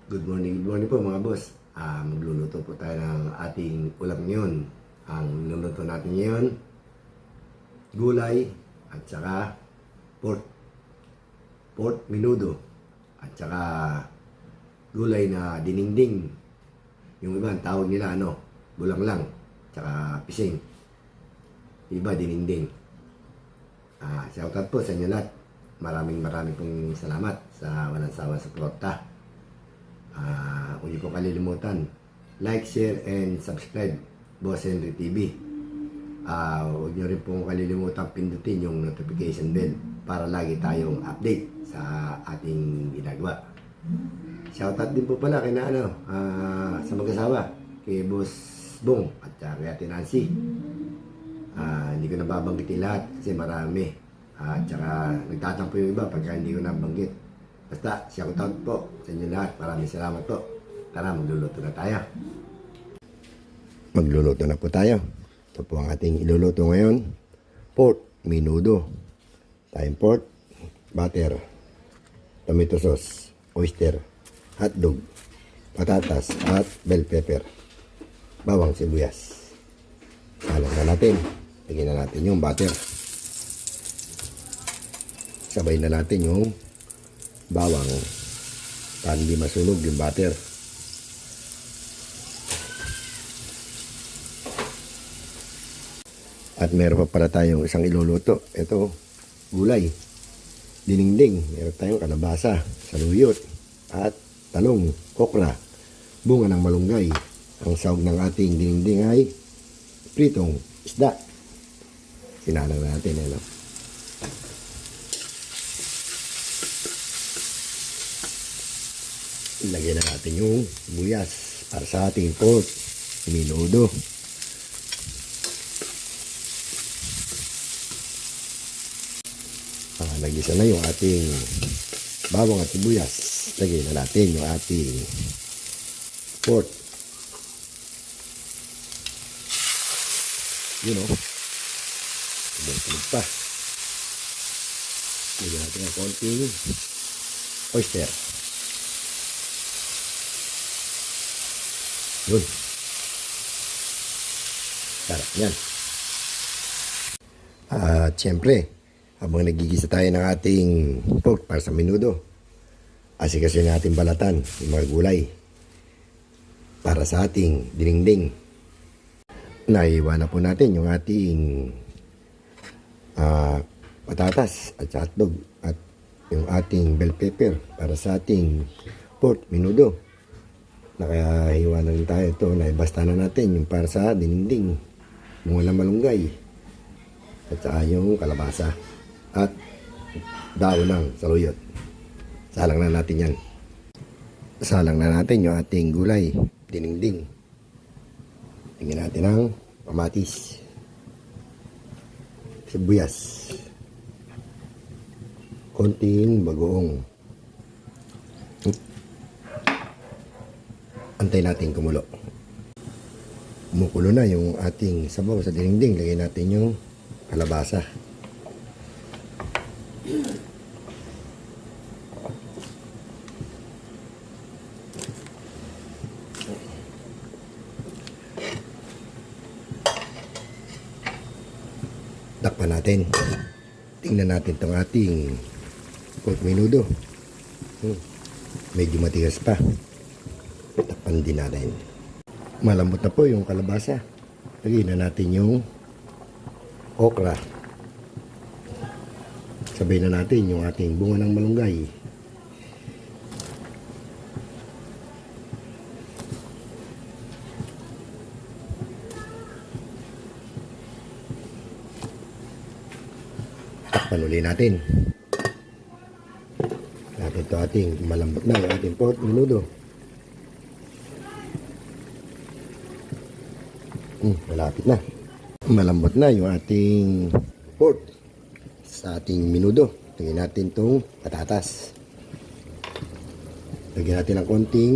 Good morning po mga boss. Magluluto po tayo ng ating ulam ngayon. Ang niluluto natin ngayon, gulay at saka pork. Pork menudo at saka gulay na dinengdeng. Yung iba, ang tawag nila bulang lang, tsaka pising. Iba, dinengdeng. Shoutout po sa inyo lahat. Maraming pong salamat sa walang sawa sa suporta. Kung hindi po kalilimutan, like, share, and subscribe, Boss Henry TV. Huwag nyo rin pong kalilimutan pindutin yung notification bell para lagi tayong update sa ating ginagawa. Shoutout din po pala kay sa mag-asawa, kay Boss Bong at kay Ate Nancy. Hindi ko nababanggitin lahat kasi marami. At saka nagtatampo yung iba pagka hindi ko nabanggit. Basta, shoutout po sa inyo lahat. Maraming salamat po. Tara, magluluto na tayo. Magluluto na po tayo. Ito po ang ating iluluto ngayon. Pork menudo. Tayong pork, butter, tomato sauce, oyster, hotdog, patatas, at bell pepper. Bawang sibuyas. Halong na natin. Lagyan na natin yung butter. Sabay na natin yung bawang para hindi masunog yung butter. At meron pa pala tayong isang iluluto. Ito, gulay, dinengdeng. Meron tayong kalabasa, saluyot, at talong, okra, bunga ng malunggay. Ang sahog ng ating dinengdeng ay pritong isda. Sinanang natin, Ilagay na natin yung buyas para sa ating pork menudo. Nagisa na yung ating bawang at sibuyas. Lagay na natin yung ating pork. Tulog pa. Lagyan natin ng konting oyster. Yun. Sarap yan. At syempre, habang nagigisa tayo ng ating pork para sa menudo, asikasin natin balatan yung mga gulay para sa ating dinengdeng. Naiwan na po natin yung ating patatas at hotdog at yung ating bell pepper para sa ating pork menudo. Nakahiwa na rin tayo ito. Naibasta na natin yung para sa dinengdeng, bunga ng malunggay at saka yung kalabasa at daon ng saluyot. Salang na natin yan. Salang na natin yung ating gulay, dinengdeng. Tingnan natin ang kamatis, sibuyas, konting bagoong. Antay natin kumulo. Kumukulo na yung ating sabaw sa dinengdeng. Lagay natin yung kalabasa. Takpan natin. Tingnan natin itong ating pork menudo. Medyo matigas pa. Takpan din natin. Malambot na po yung kalabasa. Lagyan na natin yung okra. Sabay na natin yung ating bunga ng malunggay. Takpan ulit natin. Natin ito ating malambot na yung ating pork menudo. Malapit na. Malambot na yung ating pork sa ating menudo. Lagyan natin itong patatas. Lagyan natin ng konting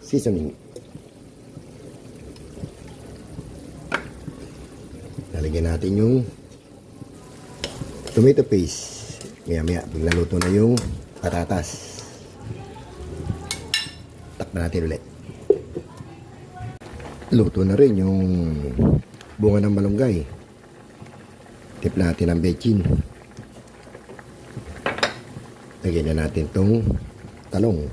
seasoning. Lalagyan natin yung tomato paste. Maya-maya, bigla luto na yung patatas. Takpan natin ulit. Luto na rin yung bunga ng malunggay. Timpla natin ang bechin. Lagyan na natin tong talong.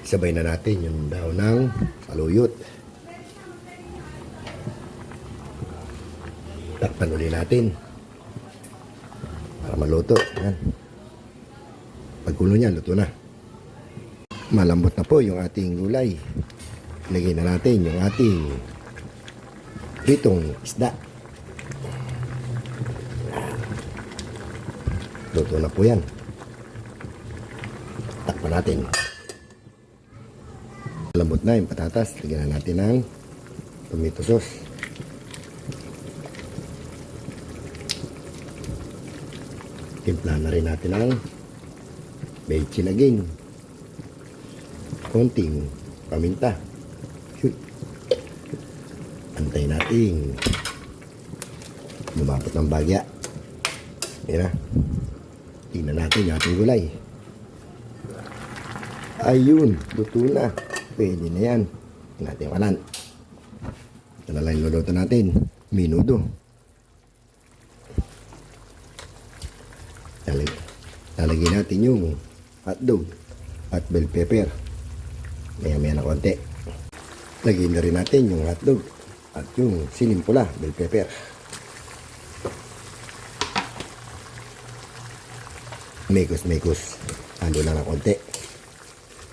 Sabay na natin yung daw ng saluyot. Takpan ulit natin para maluto. Yan. Pagkulo niya, luto na. Malambot na po yung ating gulay. Lagyan na natin yung ating pritong isda. Luto na po yan. Takpan natin. Malambot na yung patatas. Lagyan na natin ng tomato sauce. Timpla na rin natin ang bechin again. Konting paminta. Shoot. Antayin natin lumapot ng bagya. Yan na. Tingnan natin yung ating gulay. Ayun, luto na. Pwede na yan. Tingnan natin kalan. Ito na lang yung luluto natin. Menudo. Lalagyan natin yung hotdog at bell pepper. Maya-maya na konti. Lagyan na rin natin yung hotdog at yung siling pula, bell pepper. Mekos-mekos. Halo lang ng konti.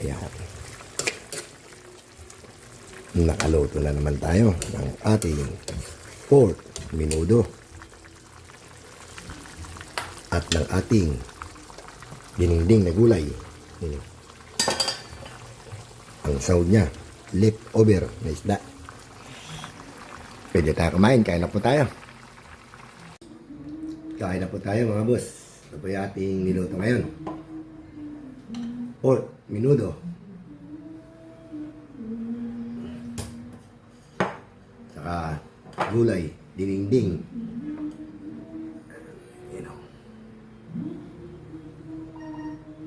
Ayan. Nakaluto na naman tayo ng ating pork menudo at ng ating dininding na gulay. Ang sahod niya, leftover na isda. Pwede tayo kumain. Kain na po tayo. Kain na po tayo mga boss. Ito po yung ating niluto ngayon. Pork menudo. Saka gulay, dininding.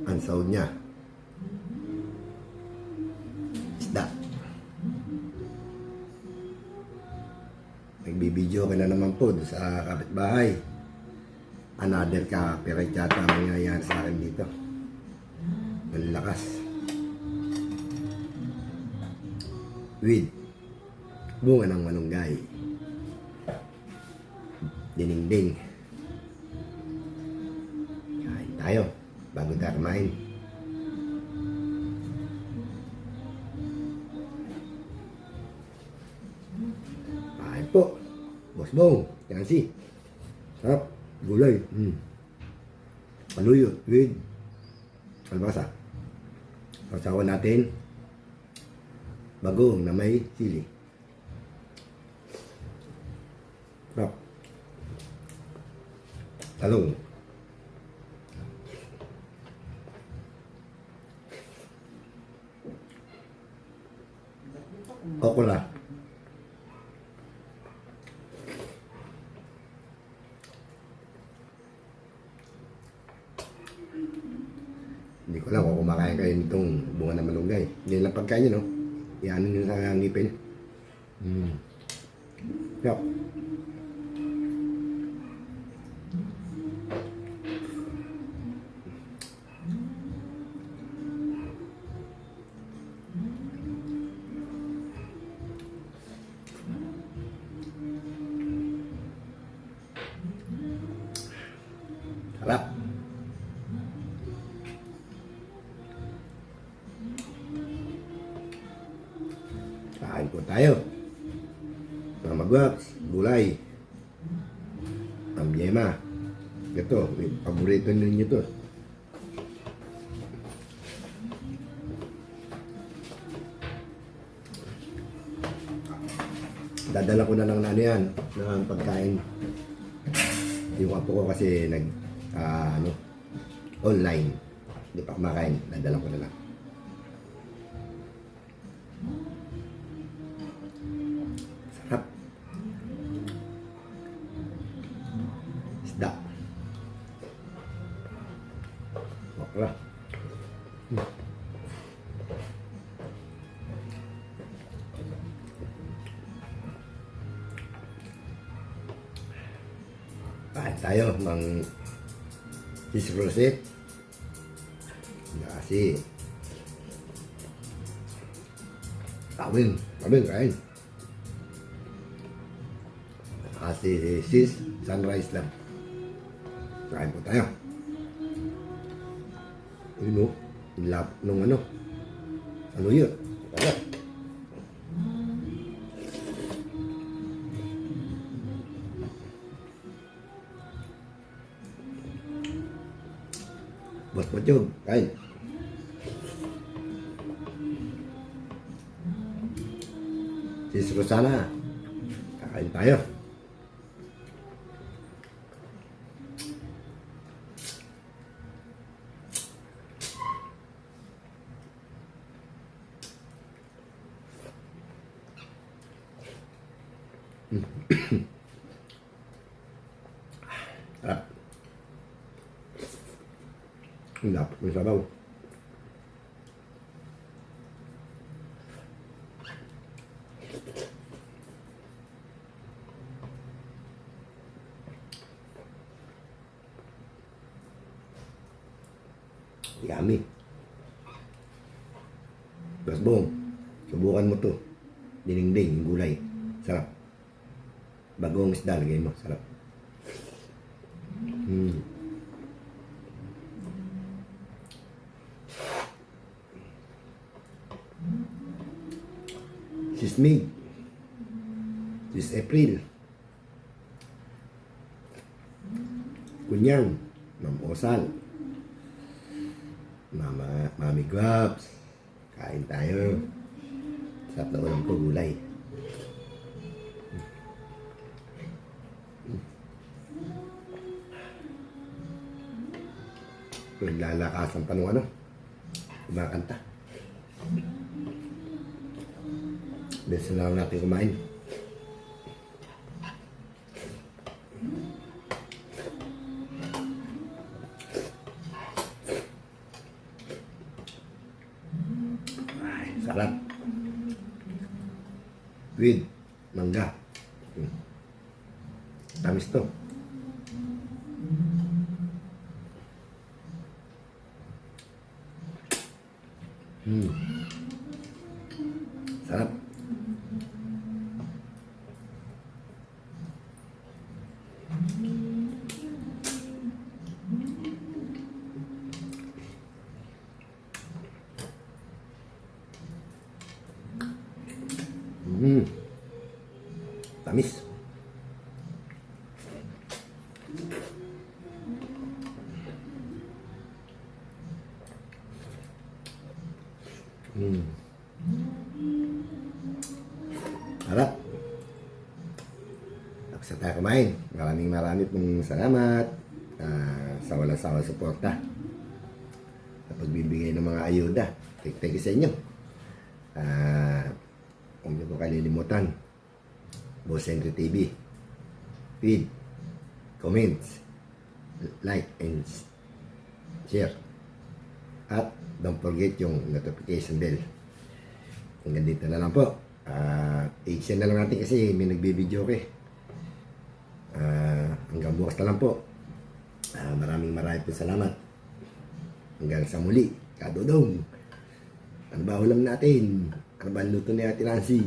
Ang sahod niya, isda. Nagbibideo ka na naman po sa kapitbahay. Another copyright yata ang mangyayari sa akin dito. Ang lakas. With bunga ng malunggay. Dininding. Kain tayo bago tayo kumain. Kain po. Boss Bong, Yancy. Sarap. Gulay. Paluyot with kalbasa. Kasawa natin bagoong na may sili. Sarap. Talong. Okra. Hindi ko lang kung kumakain kayo nitong bunga ng malunggay. Hindi lang pagkain nyo, no? Iyanin nyo sa ngipin. Yup. Sarap. Kain po tayo. Mga magwaps, gulay, ang yema. Ito, paborito ninyo to. Dadala ko na lang na ano yan, ng pagkain. Yung apo ko kasi online. Hindi pa kumakain, dadala ko na lang. Sarap. Isda. Okra. Kain tayo ng cheese rosette. Kasi Kawin, kain. Kasi sis, sunrise lang. Kain po tayo. Yun o, lap nung ano. Ano yun? Tara. Bos Pochog, kain. Sis Rosana, kakain tayo. Sarap. Ang lapot ng sabaw. Yummy. Tapos boom, subukan mo to. Dinengdeng, yung gulay. Sarap. Bagong isda, lagay mo. Sarap. Sis May. Sis April. Kunyang. Ma'am Osal. Mami Guaps. Kain tayo. Sarap na ulam ko, gulay. Naglalakas ang tanong ano. Kumakanta. Beses na lang natin kumain. Ay, sarap. With mangga. Tamis to. Sarap. Tamis. Harap. Tapos na tayo kumain. Maraming pong salamat sa walang sawa suporta sa pagbibigay ng mga ayuda. Thank you sa inyo. Huwag niyo po kalilimutan. Boss Henry TV. Feed, comments, like, and share. At don't forget yung notification bell. Hanggang dito na lang po. I-extend na lang natin kasi may nagbibideo ko eh. Hanggang bukas na lang po. Maraming po salamat. Hanggang sa muli. Kadodong. Ano ba ulam natin? Ano ba luto ni Ate Nancy?